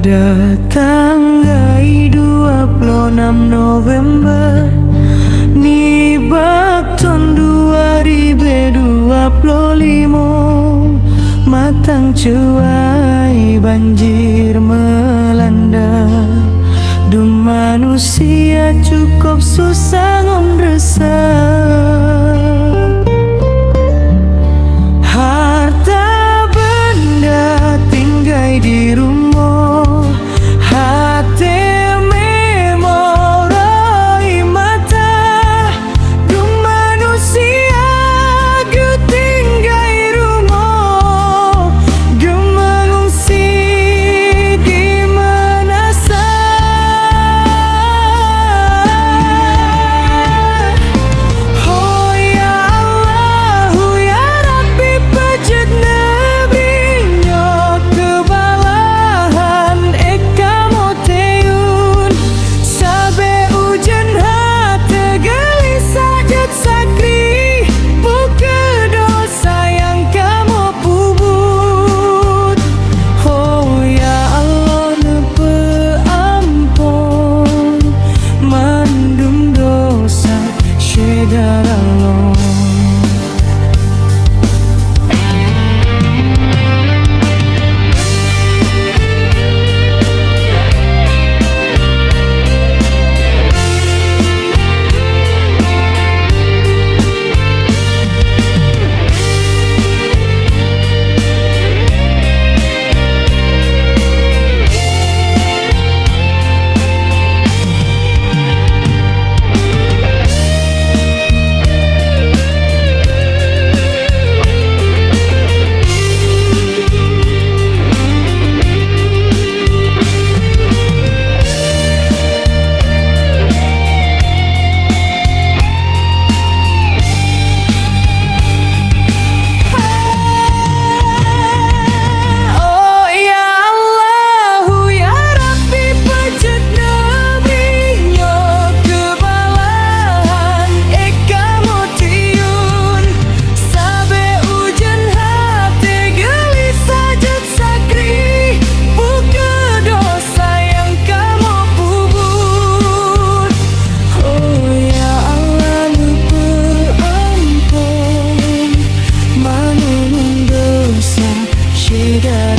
Pada tanggal 26 November ni bak tahun 2025, matang cuai banjir melanda. Du manusia cukup susah ngon resah. Harta benda tinggal di rumah, hati memori mata. Du manusia gu tinggal rumah, gu mengungsi di mana Oh ya Allah, ya Rabbi, pejat nabinya kebalahan eka moteun. Sabe ujan hati gelisah jat sakri, buka dosa yang kamu pubut. Oh ya Allah, nepe ampun mandum dosa syedar Allah. Oh ya Allah, ya Rabbi, pejat nabinya kebalahan eka motiun. Sabe ujan hati gelisah jat sakri, buka dosa yang kamu pubut. Oh ya Allah, lupa ampun manung dosa syedar